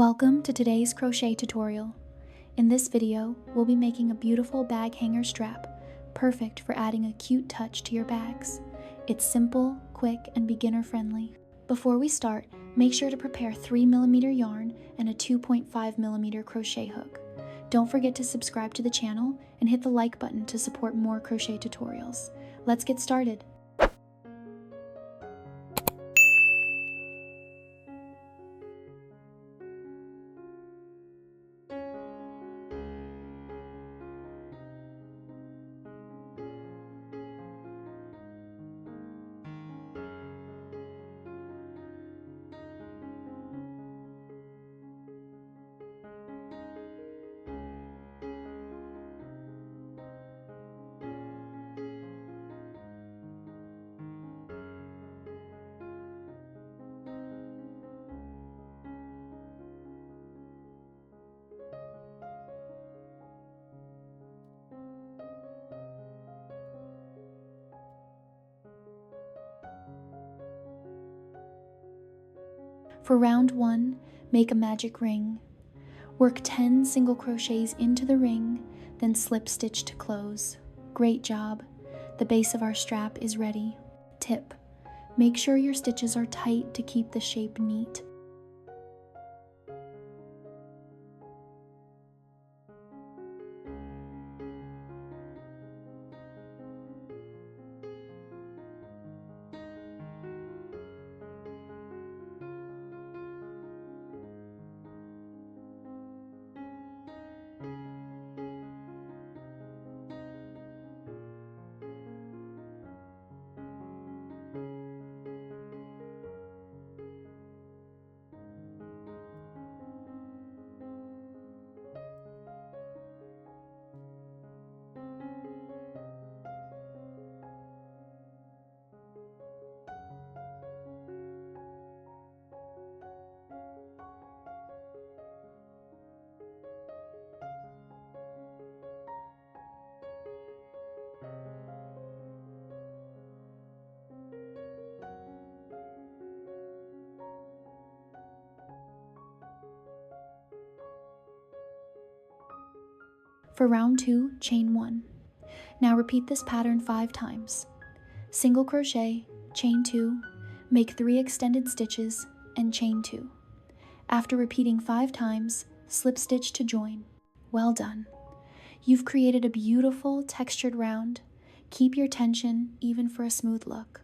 Welcome to today's crochet tutorial. In this video, we'll be making a beautiful bag hanger strap, perfect for adding a cute touch to your bags. It's simple, quick, and beginner friendly. Before we start, make sure to prepare 3mm yarn and a 2.5mm crochet hook. Don't forget to subscribe to the channel and hit the like button to support more crochet tutorials. Let's get started. For round 1, make a magic ring. Work 10 single crochets into the ring, then slip stitch to close. Great job! The base of our strap is ready. Tip: make sure your stitches are tight to keep the shape neat. For round 2, chain 1. Now repeat this pattern 5 times. Single crochet, chain 2, make 3 extended stitches, and chain 2. After repeating 5 times, slip stitch to join. Well done! You've created a beautiful textured round. Keep your tension even for a smooth look.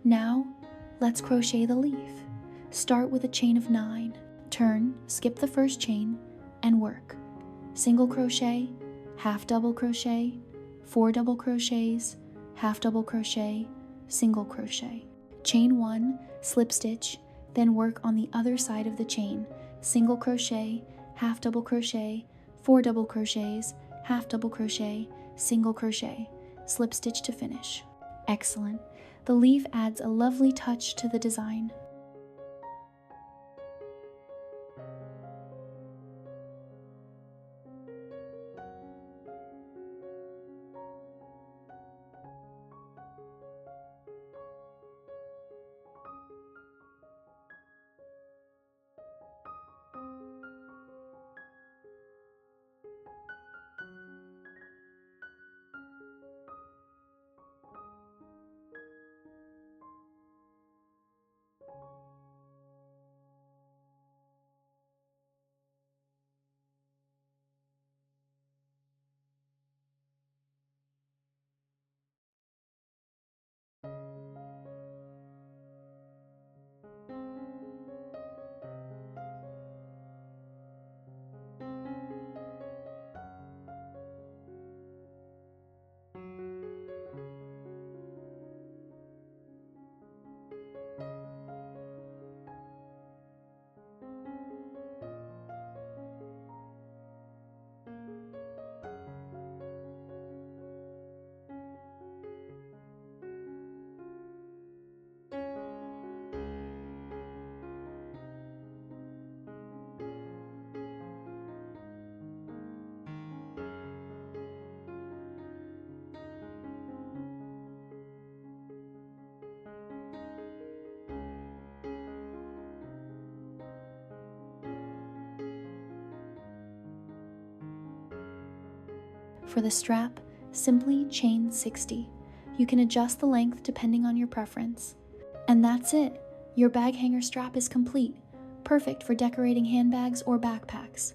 Now, let's crochet the leaf. Start with a chain of 9. Turn, skip the first chain, and work. Single crochet, half double crochet, 4 double crochets, half double crochet, single crochet. Chain 1, slip stitch, then work on the other side of the chain. Single crochet, half double crochet, 4 double crochets, half double crochet, single crochet, slip stitch to finish. Excellent. The leaf adds a lovely touch to the design. For the strap, simply chain 60. You can adjust the length depending on your preference. And that's it! Your bag hanger strap is complete, perfect for decorating handbags or backpacks.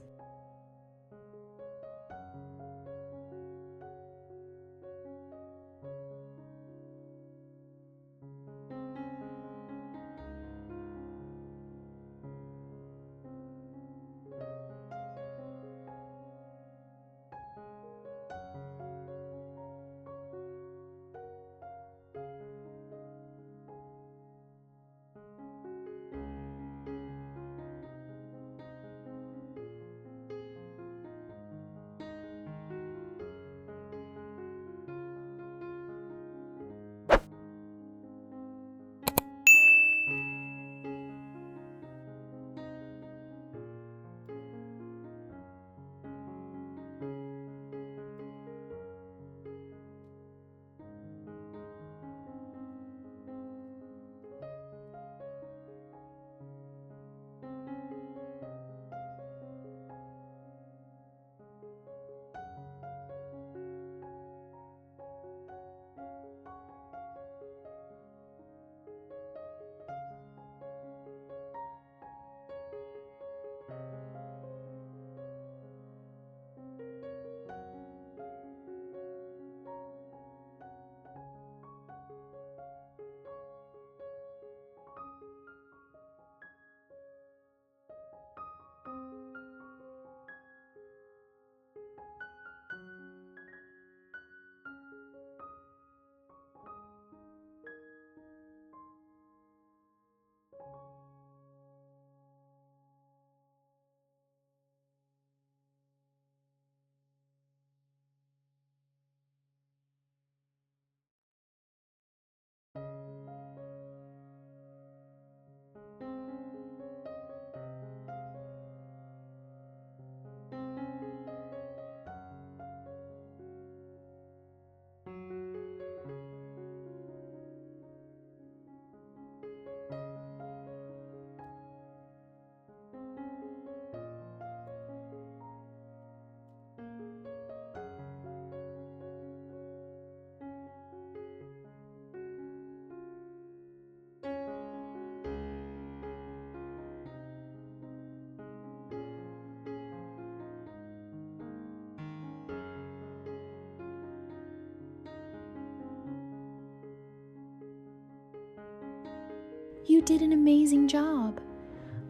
You did an amazing job!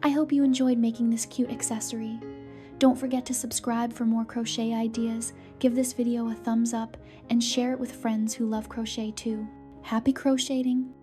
I hope you enjoyed making this cute accessory. Don't forget to subscribe for more crochet ideas, give this video a thumbs up, and share it with friends who love crochet too. Happy crocheting!